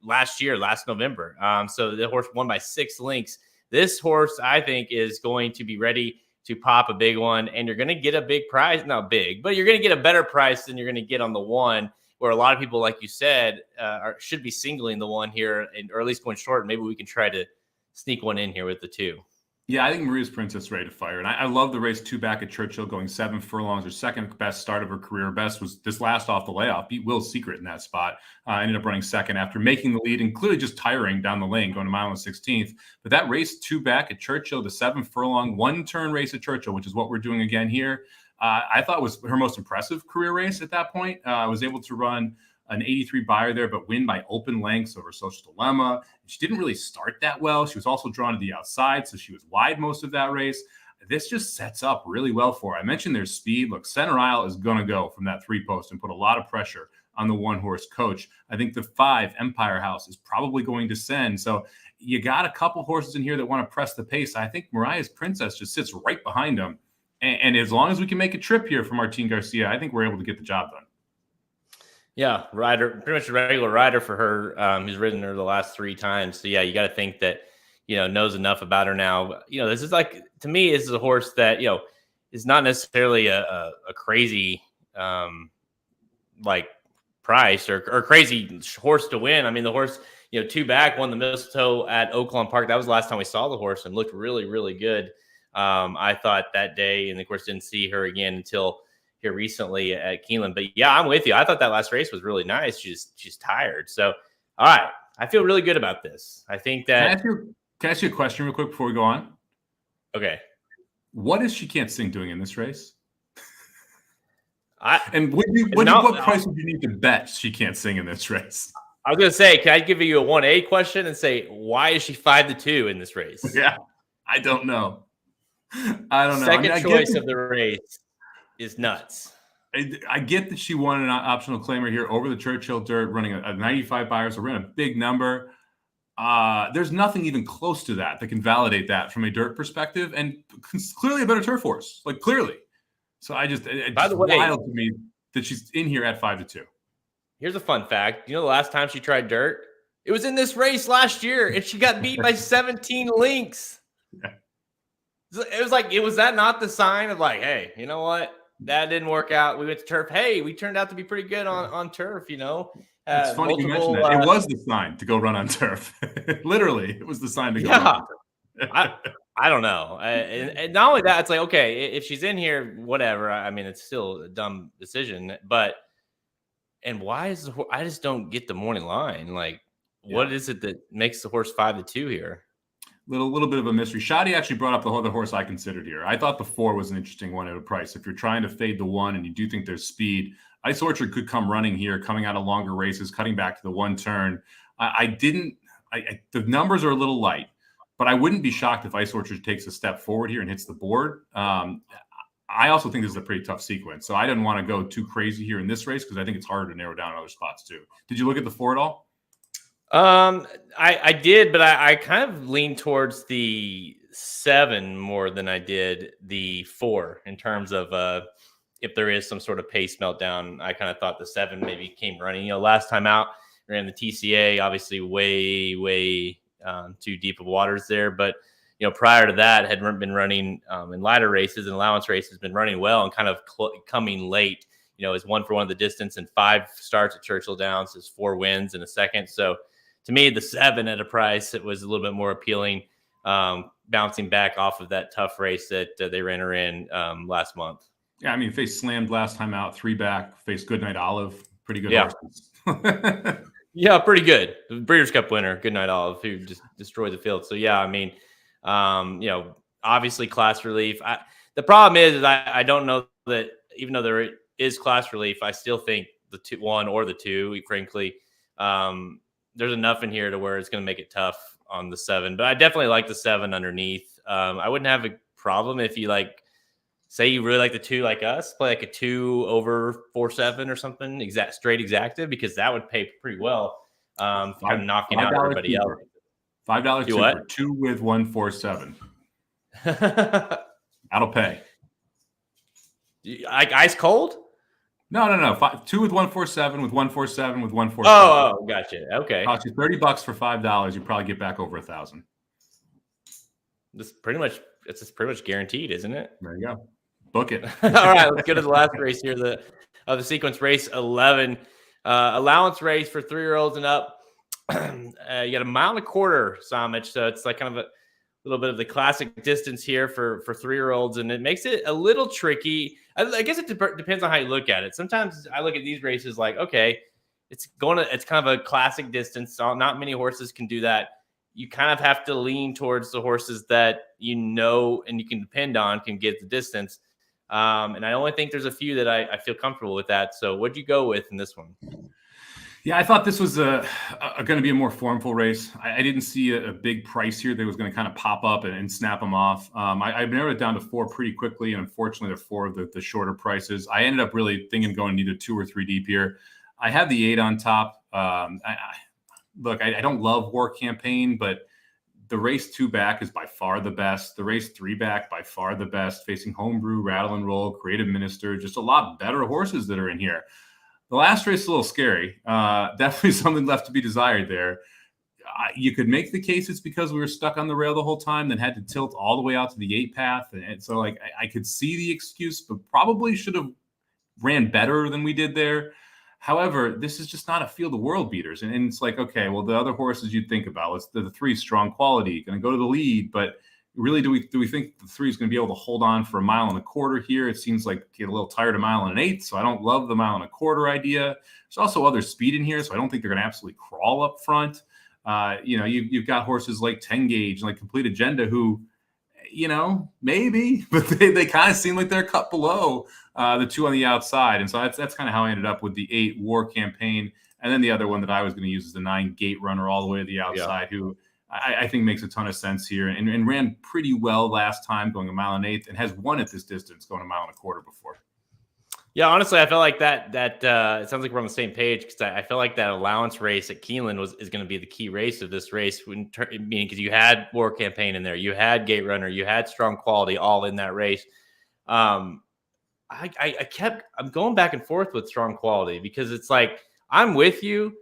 last year, last November. So the horse won by 6 lengths. This horse, I think, is going to be ready to pop a big one, and you're going to get a big prize. Not big, but you're going to get a better price than you're going to get on the 1, where a lot of people, like you said, should be singling the 1 here, or at least going short. Maybe we can try to sneak one in here with the 2. Yeah, I think Maria's Princess ready to fire. And I love the race 2 back at Churchill, going 7 furlongs, her second best start of her career. Best was this last off the layoff, beat Will's Secret in that spot. Ended up running second after making the lead and clearly just tiring down the lane, going a mile and 16th. But that race 2 back at Churchill, the 7 furlong, 1-turn race at Churchill, which is what we're doing again here, I thought was her most impressive career race at that point. Was able to run an 83 buyer there, but win by open lengths over Social Dilemma. She didn't really start that well. She was also drawn to the outside, so she was wide most of that race. This just sets up really well for her. I mentioned their speed. Look, Center Isle is going to go from that 3 post and put a lot of pressure on the 1-horse Coach. I think the 5 Empire House is probably going to send. So you got a couple horses in here that want to press the pace. I think Maria's Princess just sits right behind them. And as long as we can make a trip here from Martin Garcia, I think we're able to get the job done. Yeah, rider, pretty much a regular rider for her, who's ridden her the last 3 times. So, yeah, you got to think that, knows enough about her now. This is to me, this is a horse that, is not necessarily a crazy, price or crazy horse to win. I mean, the horse, 2 back, won the Mistletoe at Oaklawn Park. That was the last time we saw the horse and looked really, really good. I thought that day, and of course didn't see her again until here recently at Keeneland. But yeah, I'm with you. I thought that last race was really nice. She's tired. So, all right. I feel really good about this. I think that. Can I ask you a question real quick before we go on? Okay. What is she can't sing doing in this race? What price would you need to bet she can't sing in this race? I was going to say, can I give you a 1A question and say, why is she 5-2 in this race? Yeah. I don't know. Second choice of the race is nuts. I get that she won an optional claimer here over the Churchill Dirt, running a 95 buyers. So we're in a big number. There's nothing even close to that can validate that from a dirt perspective, and clearly a better turf horse, clearly. So it's wild to me that she's in here at 5-2. Here's a fun fact. The last time she tried dirt, it was in this race last year, and she got beat by 17 lengths. Yeah. Was that not the sign of hey, you know what? That didn't work out. We went to turf. Hey, we turned out to be pretty good on turf, It's funny you mentioned that. It was the sign to go run on turf. Literally, it was the sign to go run on turf. I don't know. And not only that, it's okay, if she's in here, whatever. I mean, it's still a dumb decision. But, and why is I just don't get the morning line. What is it that makes the horse 5-2 here? Little bit of a mystery. Shadi actually brought up the other horse I considered here. I thought the 4 was an interesting one at a price. If you're trying to fade the 1 and you do think there's speed, Ice Orchard could come running here, coming out of longer races, cutting back to the 1 turn. The numbers are a little light, but I wouldn't be shocked if Ice Orchard takes a step forward here and hits the board. I also think this is a pretty tough sequence, so I didn't want to go too crazy here in this race because I think it's harder to narrow down other spots too. Did you look at the 4 at all? I did, but I kind of leaned towards the 7 more than I did the 4 in terms of if there is some sort of pace meltdown. I kind of thought the 7 maybe came running. Last time out, ran the TCA, obviously way too deep of waters there. But prior to that, had been running in lighter races and allowance races, been running well and kind of coming late. Is 1 for 1 of the distance and 5 starts at Churchill Downs, is 4 wins in a second. So to me, the 7 at a price, it was a little bit more appealing, bouncing back off of that tough race that they ran her in last month. Yeah, I mean, faced Slammed last time out, 3 back, faced Goodnight Olive, pretty good horses. Yeah, pretty good. The Breeders' Cup winner, Goodnight Olive, who just destroyed the field. So, yeah, I mean, obviously class relief. The problem is I don't know that even though there is class relief, I still think the 1 or the 2, frankly, there's enough in here to where it's going to make it tough on the 7. But I definitely like the 7 underneath. I wouldn't have a problem if you say you really like the 2 like us, play a 2 over 4-7 or something, straight exactive, because that would pay pretty well. Kind of knocking out everybody else. $5 2 for 2 with 1 4-7. That'll pay. Like ice cold? No. 2 with 147, with 147, with 147. Oh, gotcha. Okay. Cost you $30 for $5. You probably get back over 1,000. It's pretty much guaranteed, isn't it? There you go. Book it. All right, let's go to the last race here, the sequence race 11, allowance race for 3-year-olds and up. You got a mile and a quarter, Somich, so it's like kind of a little bit of the classic distance here for 3-year-olds, and it makes it a little tricky. I guess it depends on how you look at it. Sometimes I look at these races like, okay, it's kind of a classic distance. So not many horses can do that. You kind of have to lean towards the horses that you know and you can depend on can get the distance. And I only think there's a few that I feel comfortable with that. So what'd you go with in this one? Yeah, I thought this was going to be a more formful race. I didn't see a big price here that was going to kind of pop up and snap them off. I narrowed it down to 4 pretty quickly, and unfortunately, they're 4 of the shorter prices. I ended up really thinking going either 2 or 3 deep here. I had the 8 on top. Look, I don't love War Campaign, but the race 2 back is by far the best. The race 3 back by far the best. Facing Homebrew, Rattle and Roll, Creative Minister, just a lot better horses that are in here. The last race is a little scary. Definitely something left to be desired there. You could make the case it's because we were stuck on the rail the whole time, then had to tilt all the way out to the 8 path. And so like I could see the excuse, but probably should have ran better than we did there. However, this is just not a field of world beaters. And it's like, okay, well, the other horses you'd think about, the 3 strong quality, going to go to the lead. But really, do we think the 3 is going to be able to hold on for a mile and a quarter here? It seems like get a little tired of mile and an eighth, so I don't love the mile and a quarter idea. There's also other speed in here, so I don't think they're going to absolutely crawl up front. You've got horses like 10 Gauge and like Complete Agenda who, maybe, but they kind of seem like they're cut below the 2 on the outside. And so that's kind of how I ended up with the 8 War Campaign. And then the other one that I was going to use is the 9 Gate Runner all the way to the outside, who I think makes a ton of sense here and ran pretty well last time going a mile and eighth and has won at this distance going a mile and a quarter before. Yeah, honestly, I feel like that it sounds like we're on the same page because I feel like that allowance race at Keeneland is going to be the key race of this race. Meaning because you had War Campaign in there, you had Gate Runner, you had Strong Quality all in that race. I'm going back and forth with Strong Quality because it's like I'm with you.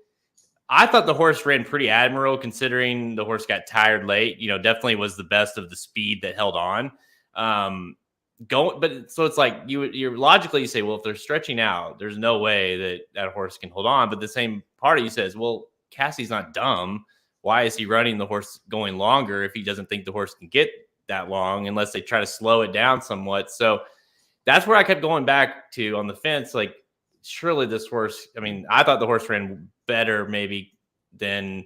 I thought the horse ran pretty admirable considering the horse got tired late. Definitely was the best of the speed that held on. But so it's like you're logically you say, well, if they're stretching out, there's no way that horse can hold on. But the same part of you says, well, Cassie's not dumb. Why is he running the horse going longer if he doesn't think the horse can get that long unless they try to slow it down somewhat? So that's where I kept going back to on the fence. Like, surely this horse, I thought the horse ran better maybe than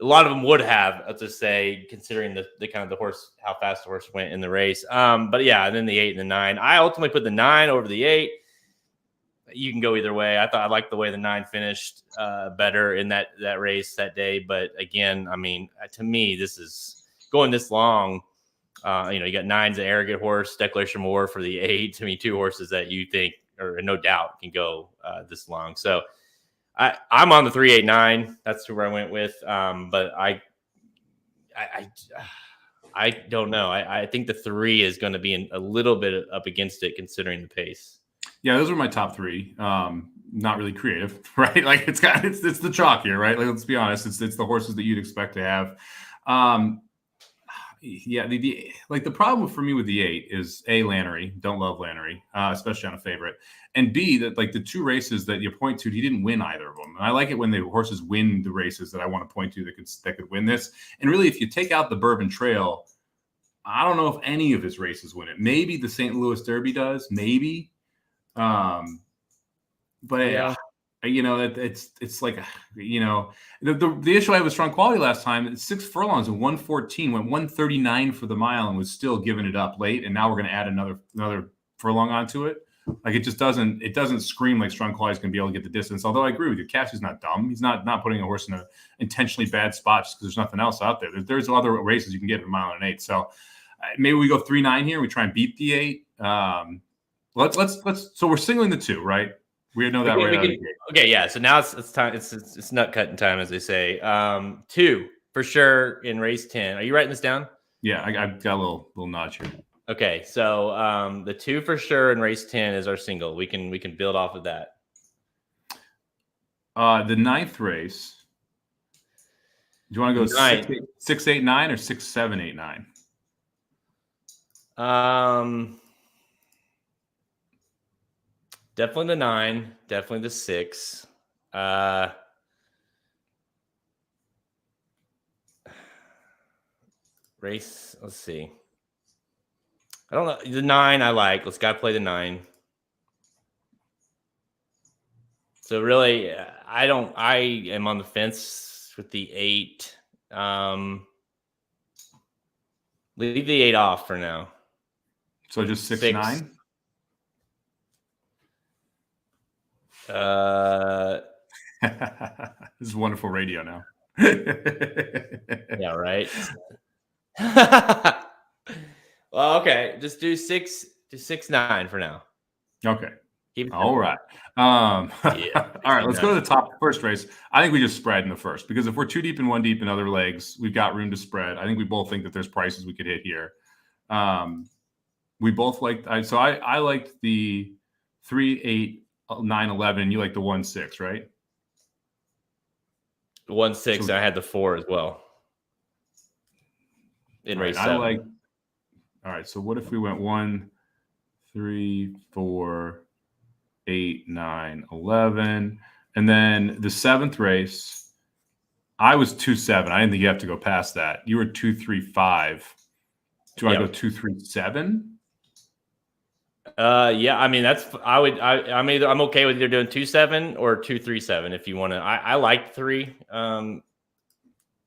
a lot of them would have, let's just say, considering the kind of the horse, how fast the horse went in the race. But yeah, and then the 8 and the 9. I ultimately put the 9 over the 8. You can go either way. I liked the way the 9 finished better in that race that day. But again, to me, this is going this long. You got 9's an arrogant horse, Declaration of War for the 8. To me, 2 horses that you think, or no doubt, can go this long. So I'm on the 3, 8, 9. That's where I went with. But I don't know. I think the 3 is going to be a little bit up against it considering the pace. Yeah, those are my top 3. Not really creative, right? Like it's the chalk here, right? Like, let's be honest. It's the horses that you'd expect to have. Yeah, the problem for me with the 8 is A, Lannery. Don't love Lannery, especially on a favorite. And B, that like the 2 races that you point to, he didn't win either of them. And I like it when the horses win the races that I want to point to that could win this. And really, if you take out the Bourbon Trail, I don't know if any of his races win it. Maybe the St. Louis Derby does, maybe. But yeah. It's like, the issue I had with Strong Quality last time, it's 6 furlongs and 114, went 139 for the mile and was still giving it up late. And now we're going to add another furlong onto it. Like, it doesn't scream like Strong Quality is going to be able to get the distance. Although I agree with you, Cassie's not dumb. He's not putting a horse in an intentionally bad spot just because there's nothing else out there. There's other races you can get at a mile and an 8. So maybe we go 3, 9 here. We try and beat the 8. So we're singling the 2, right? We know that Okay, yeah. So now it's time. It's nut cutting time, as they say. 2 for sure in race 10. Are you writing this down? Yeah, I got a little notch here. Okay, so the 2 for sure in race 10 is our single. We can build off of that. The 9th race. Do you want to go 6, 8, 9 or 6, 7, 8, 9? Definitely the 9. Definitely the 6. Race. Let's see. I don't know. The 9 I like. Let's gotta play the 9. So really, I am on the fence with the 8. Leave the 8 off for now. So just 6, 9? This is wonderful radio now. Yeah, right. Well, okay. Just do 6 9 for now. Okay. All right. All right. Let's go to the top first race. I think we just spread in the first, because if we're 2 deep and 1 deep in other legs, we've got room to spread. I think we both think that there's prices we could hit here. We both liked. I liked the 3, 8, 9, 11. And you like the 1, 6, right? 1, 6. I had the 4 as well. In race 7. All right. So what if we went 1, 3, 4, 8, 9, 11, and then the 7th race, I was 2, 7. I didn't think you have to go past that. You were 2, 3, 5. Do I go 2, 3, 7? Yeah. I mean, I'm okay with either doing 2, 7 or 2, 3, 7 if you want to. I like 3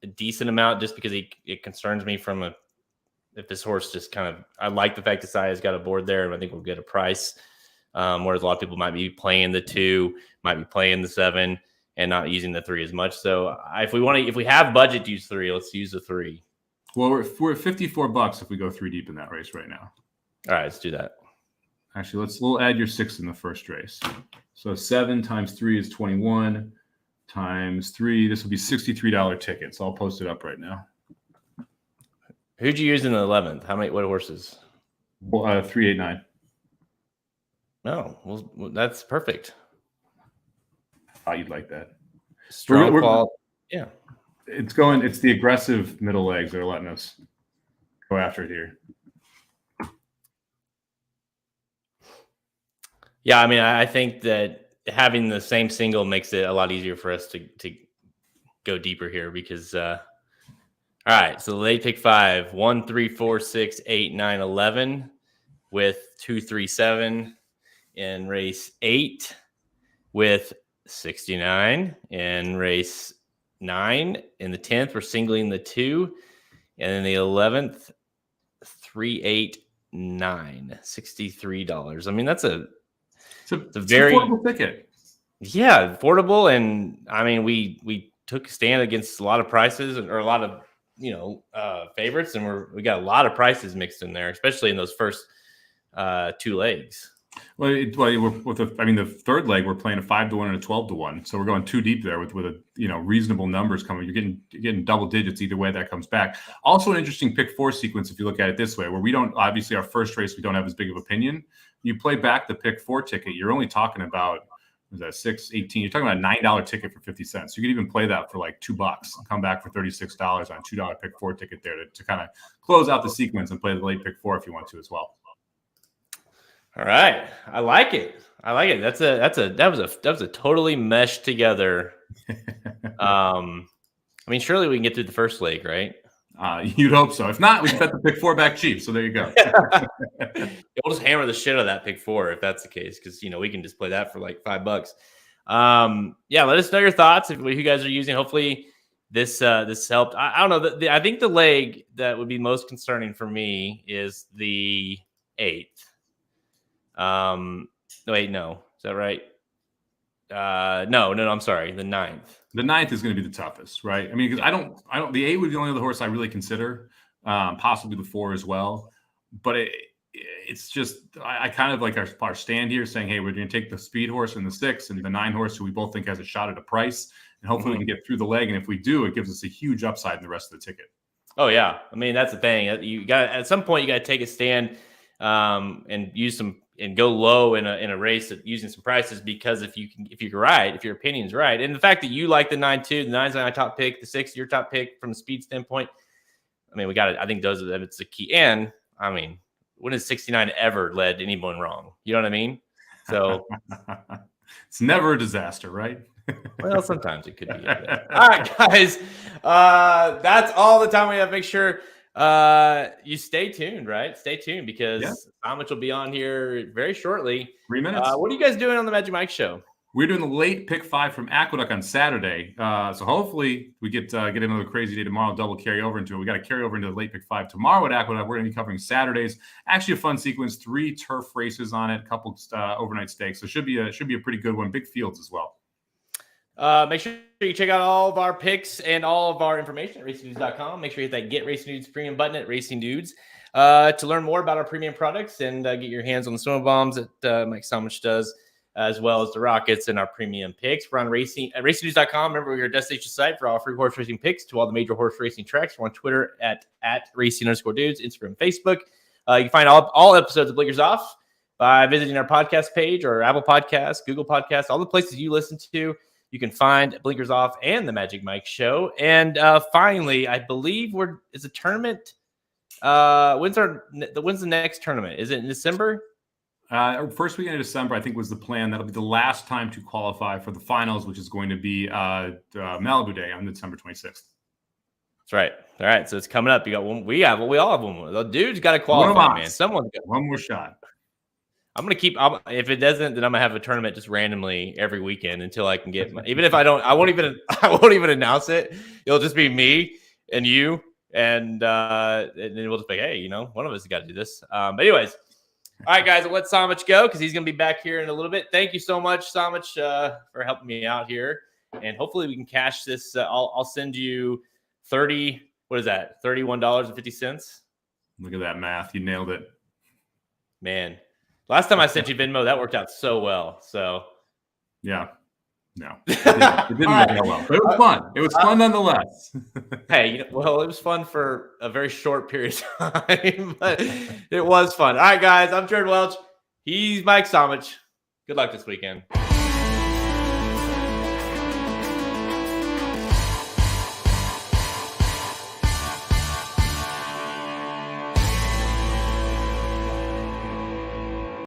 a decent amount, just because it concerns me from if this horse just kind of, I like the fact that Sia's got a board there, and I think we'll get a price. Whereas a lot of people might be playing the 2, might be playing the 7, and not using the 3 as much. So if we have budget to use 3, let's use the 3. Well, we're at $54 if we go 3 deep in that race right now. All right, let's do that. Actually, we'll add your 6 in the first race. So 7 times 3 is 21 times 3. This will be $63 tickets. I'll post it up right now. Who'd you use in the 11th? What horses? 3, 8, 9. No, well, that's perfect. I thought you'd like that. Strong fall. Yeah. It's the aggressive middle legs that are letting us go after it here. Yeah, I mean, I think that having the same single makes it a lot easier for us to go deeper here, because all right, so they pick 5, 1, 3, 4, 6, 8, 9, 11 with 2, 3, 7 in race 8 with 69 in race 9. In the 10th, we're singling the 2, and in the 11th, 3, 8, 9, $63. I mean, it's a very affordable ticket. Yeah, affordable, and I mean, we took a stand against a lot of prices, or a lot of favorites, and we got a lot of prices mixed in there, especially in those first 2 legs. Well, the third leg we're playing a 5-1 and a 12-1, so we're going 2 deep there with reasonable numbers coming. You're getting double digits either way that comes back. Also, an interesting pick 4 sequence if you look at it this way, where we don't, obviously our first race we don't have as big of opinion. You play back the pick 4 ticket, you're only talking about, was that 6, 18? You're talking about a $9 ticket for 50 cents. You could even play that for like $2 and come back for $36 on a $2 pick 4 ticket there to kind of close out the sequence and play the late pick 4 if you want to as well. All right, I like it. That was a totally meshed together. I mean, surely we can get through the first leg, right? You'd hope so. If not, we can bet the pick 4 back cheap. So there you go. We'll just hammer the shit out of that pick 4 if that's the case, because we can just play that for like $5. Yeah, let us know your thoughts if you guys are using. Hopefully, this helped. I don't know. I think the leg that would be most concerning for me is the 8th. Wait, no, is that right? No, I'm sorry. The 9th. The 9th is going to be the toughest, right? I mean, because I don't. The 8 would be the only other horse I really consider, possibly the 4 as well. But it's just I kind of like our stand here, saying, hey, we're going to take the speed horse and the 6 and the 9 horse, who we both think has a shot at a price, and hopefully we can get through the leg. And if we do, it gives us a huge upside in the rest of the ticket. Oh yeah, I mean that's the thing. You got at some point you got to take a stand and use some and go low in a race using some prices, because if you're right, if your opinion's right, and the fact that you like the 9-2, the 9's my top pick, the 6 your top pick from a speed standpoint, I mean we got it. I think those are it's the key. And I mean, when has 69 ever led anyone wrong? You know what I mean? So it's never a disaster, right? Well, sometimes it could be. All right, guys. That's all the time we have. Make sure you stay tuned, right? Stay tuned because Somich will be on here very shortly. 3 minutes. What are you guys doing on the Magic Mike show? We're doing the late pick 5 from Aqueduct on Saturday. So hopefully we get another crazy day tomorrow, double carry over into it. We got to carry over into the late pick 5 tomorrow at Aqueduct. We're going to be covering Saturdays. Actually a fun sequence, 3 turf races on it, a couple overnight stakes. So it should be a pretty good one. Big fields as well. Make sure you check out all of our picks and all of our information at racingdudes.com. Make sure you hit that Get Racing Dudes premium button at Racing Dudes to learn more about our premium products and get your hands on the Somobombs that Mike Somich does, as well as the Rockets and our premium picks. We're on at racingdudes.com. Remember, we're your destination site for all free horse racing picks to all the major horse racing tracks. We're on Twitter at racing_dudes, Instagram, Facebook. You can find all episodes of Blinkers Off by visiting our podcast page or Apple Podcasts, Google Podcasts, all the places you listen to. You can find Blinkers Off and the Magic Mike Show. And finally, I believe is a tournament. When's the next tournament? Is it in December? First weekend of December, I think, was the plan. That'll be the last time to qualify for the finals, which is going to be Malibu Day on December 26th. That's right. All right, so it's coming up. You got one. We all have one. The dude's got to qualify, man. Someone's got one more shot. I'm gonna keep. If it doesn't, then I'm gonna have a tournament just randomly every weekend until I can get. Even if I don't, I won't even announce it. It'll just be me and you, and then we'll just be, hey, one of us has got to do this. But anyways, all right, guys, I'll let Somich go because he's gonna be back here in a little bit. Thank you so much, Somich, for helping me out here, and hopefully we can cash this. I'll send you $31.50. Look at that math. You nailed it, man. Last time I sent you Venmo, that worked out so well. So, yeah, no, it didn't work out well, but it was fun. It was fun nonetheless. Hey, it was fun for a very short period of time, but it was fun. All right, guys, I'm Jared Welch. He's Mike Somich. Good luck this weekend.